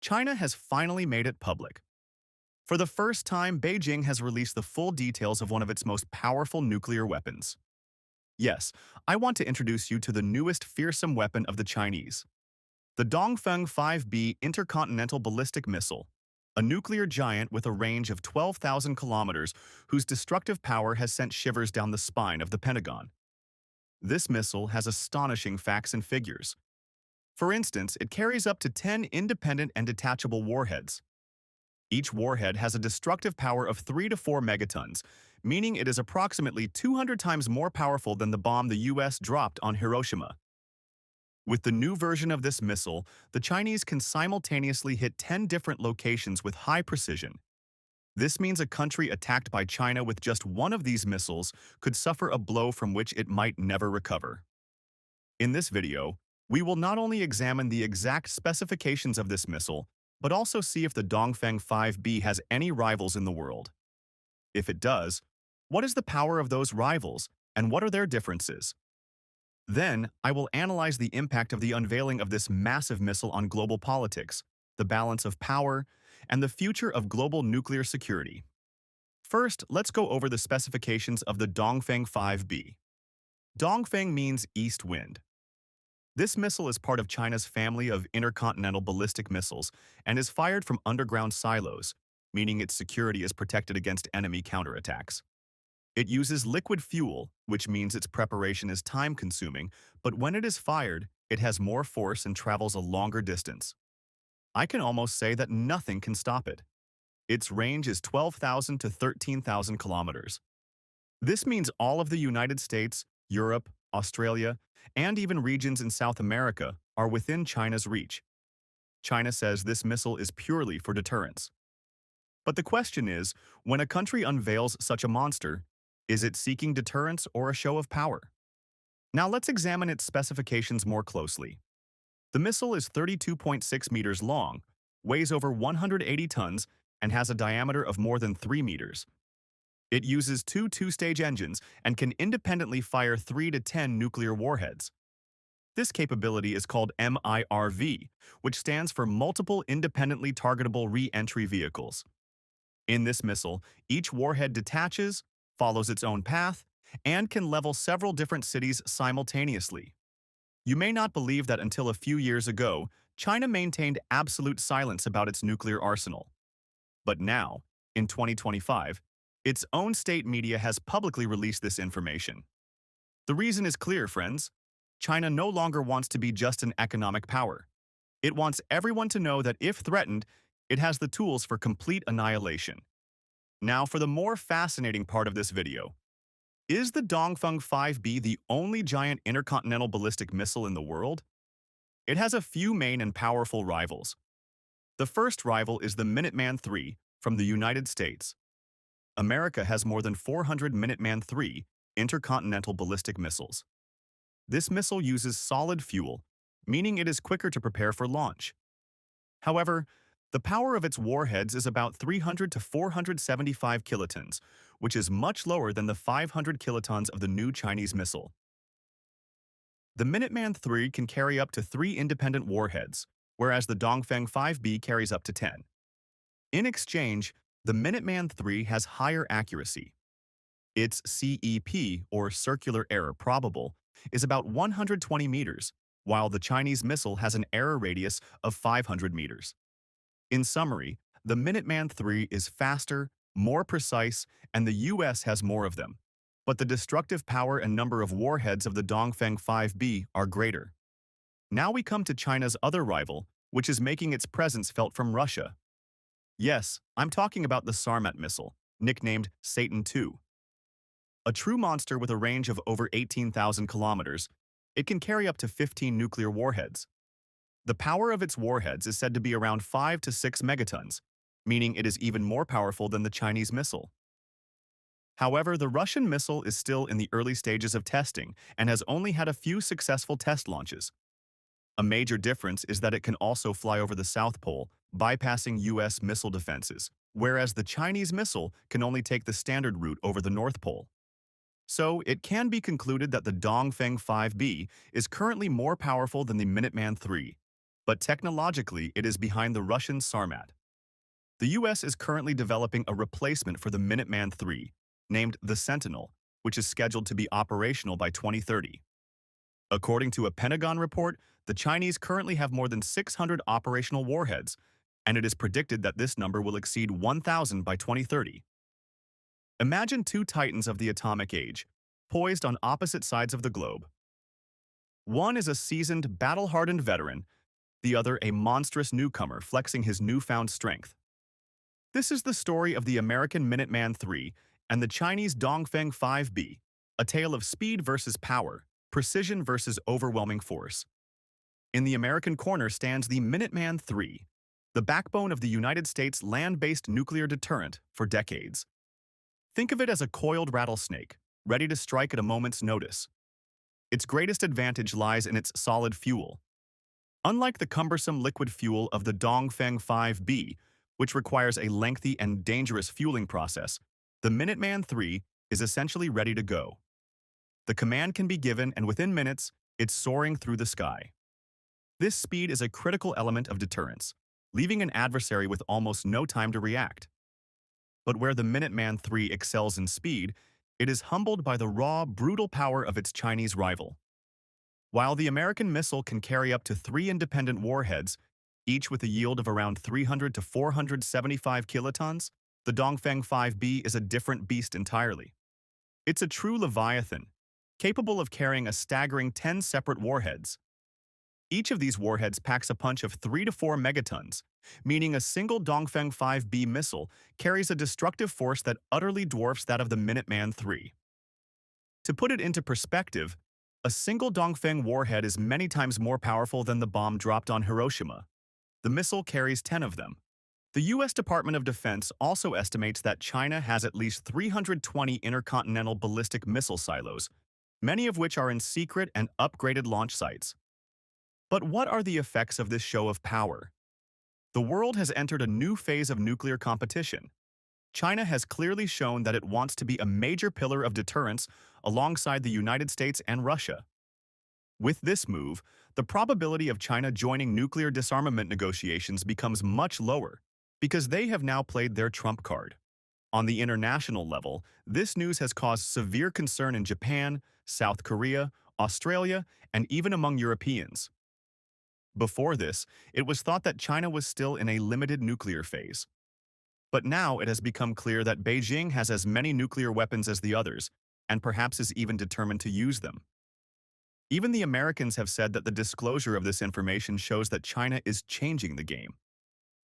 China has finally made it public. For the first time, Beijing has released the full details of one of its most powerful nuclear weapons. Yes, I want to introduce you to the newest fearsome weapon of the Chinese, the Dongfeng 5B intercontinental ballistic missile, a nuclear giant with a range of 12,000 kilometers whose destructive power has sent shivers down the spine of the Pentagon. This missile has astonishing facts and figures. For instance, it carries up to 10 independent and detachable warheads. Each warhead has a destructive power of 3 to 4 megatons, meaning it is approximately 200 times more powerful than the bomb the US dropped on Hiroshima. With the new version of this missile, the Chinese can simultaneously hit 10 different locations with high precision. This means a country attacked by China with just one of these missiles could suffer a blow from which it might never recover. In this video, we will not only examine the exact specifications of this missile, but also see if the Dongfeng 5B has any rivals in the world. If it does, what is the power of those rivals, and what are their differences? Then, I will analyze the impact of the unveiling of this massive missile on global politics, the balance of power, and the future of global nuclear security. First, let's go over the specifications of the Dongfeng 5B. Dongfeng means east wind. This missile is part of China's family of intercontinental ballistic missiles and is fired from underground silos, meaning its security is protected against enemy counterattacks. It uses liquid fuel, which means its preparation is time-consuming, but when it is fired, it has more force and travels a longer distance. I can almost say that nothing can stop it. Its range is 12,000 to 13,000 kilometers. This means all of the United States, Europe, Australia, and even regions in South America are within China's reach. China says this missile is purely for deterrence. But the question is, when a country unveils such a monster, is it seeking deterrence or a show of power? Now let's examine its specifications more closely. The missile is 32.6 meters long, weighs over 180 tons, and has a diameter of more than 3 meters. It uses two two-stage engines and can independently fire 3 to 10 nuclear warheads. This capability is called MIRV, which stands for Multiple Independently Targetable Re-Entry Vehicles. In this missile, each warhead detaches, follows its own path, and can level several different cities simultaneously. You may not believe that until a few years ago, China maintained absolute silence about its nuclear arsenal. But now, in 2025, its own state media has publicly released this information. The reason is clear, friends. China no longer wants to be just an economic power. It wants everyone to know that if threatened, it has the tools for complete annihilation. Now for the more fascinating part of this video. Is the Dongfeng 5B the only giant intercontinental ballistic missile in the world? It has a few main and powerful rivals. The first rival is the Minuteman III from the United States. America has more than 400 Minuteman III intercontinental ballistic missiles. This missile uses solid fuel, meaning it is quicker to prepare for launch. However, the power of its warheads is about 300 to 475 kilotons, which is much lower than the 500 kilotons of the new Chinese missile. The Minuteman III can carry up to 3 independent warheads, whereas the Dongfeng 5B carries up to 10. In exchange, the Minuteman III has higher accuracy. Its CEP, or circular error probable, is about 120 meters, while the Chinese missile has an error radius of 500 meters. In summary, the Minuteman III is faster, more precise, and the US has more of them. But the destructive power and number of warheads of the Dongfeng 5B are greater. Now we come to China's other rival, which is making its presence felt from Russia. Yes, I'm talking about the Sarmat missile, nicknamed Satan II. A true monster with a range of over 18,000 kilometers, it can carry up to 15 nuclear warheads. The power of its warheads is said to be around 5 to 6 megatons, meaning it is even more powerful than the Chinese missile. However, the Russian missile is still in the early stages of testing and has only had a few successful test launches. A major difference is that it can also fly over the South Pole, bypassing US missile defenses, whereas the Chinese missile can only take the standard route over the North Pole. So, it can be concluded that the Dongfeng 5B is currently more powerful than the Minuteman III. but technologically it is behind the Russian Sarmat. The US is currently developing a replacement for the Minuteman III, named the Sentinel, which is scheduled to be operational by 2030. According to a Pentagon report, the Chinese currently have more than 600 operational warheads, and it is predicted that this number will exceed 1,000 by 2030. Imagine two titans of the atomic age, poised on opposite sides of the globe. One is a seasoned, battle-hardened veteran, the other a monstrous newcomer flexing his newfound strength. This is the story of the American Minuteman III and the Chinese Dongfeng 5B, a tale of speed versus power, precision versus overwhelming force. In the American corner stands the Minuteman III, the backbone of the United States land-based nuclear deterrent for decades. Think of it as a coiled rattlesnake, ready to strike at a moment's notice. Its greatest advantage lies in its solid fuel. Unlike the cumbersome liquid fuel of the Dongfeng 5B, which requires a lengthy and dangerous fueling process, the Minuteman III is essentially ready to go. The command can be given, and within minutes, it's soaring through the sky. This speed is a critical element of deterrence, leaving an adversary with almost no time to react. But where the Minuteman III excels in speed, it is humbled by the raw, brutal power of its Chinese rival. While the American missile can carry up to 3 independent warheads, each with a yield of around 300 to 475 kilotons, the Dongfeng 5B is a different beast entirely. It's a true leviathan, capable of carrying a staggering 10 separate warheads. Each of these warheads packs a punch of 3 to 4 megatons, meaning a single Dongfeng 5B missile carries a destructive force that utterly dwarfs that of the Minuteman III. To put it into perspective, a single Dongfeng warhead is many times more powerful than the bomb dropped on Hiroshima. The missile carries 10 of them. The U.S. Department of Defense also estimates that China has at least 320 intercontinental ballistic missile silos, many of which are in secret and upgraded launch sites. But what are the effects of this show of power? The world has entered a new phase of nuclear competition. China has clearly shown that it wants to be a major pillar of deterrence alongside the United States and Russia. With this move, the probability of China joining nuclear disarmament negotiations becomes much lower, because they have now played their trump card. On the international level, this news has caused severe concern in Japan, South Korea, Australia, and even among Europeans. Before this, it was thought that China was still in a limited nuclear phase. But now it has become clear that Beijing has as many nuclear weapons as the others, and perhaps is even determined to use them. Even the Americans have said that the disclosure of this information shows that China is changing the game.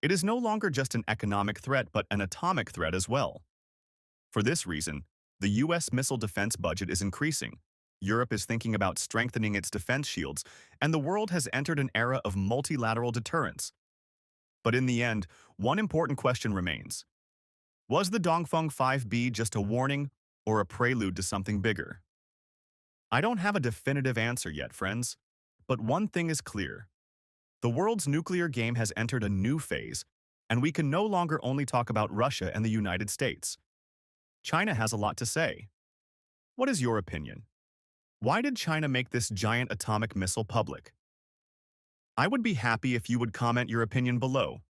It is no longer just an economic threat, but an atomic threat as well. For this reason, the U.S. missile defense budget is increasing. Europe is thinking about strengthening its defense shields, and the world has entered an era of multilateral deterrence. But in the end, one important question remains. Was the Dongfeng 5B just a warning or a prelude to something bigger? I don't have a definitive answer yet, friends, but one thing is clear. The world's nuclear game has entered a new phase, and we can no longer only talk about Russia and the United States. China has a lot to say. What is your opinion? Why did China make this giant atomic missile public? I would be happy if you would comment your opinion below.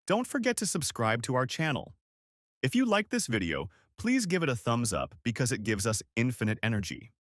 Don't forget to subscribe to our channel. If you like this video, please give it a thumbs up because it gives us infinite energy.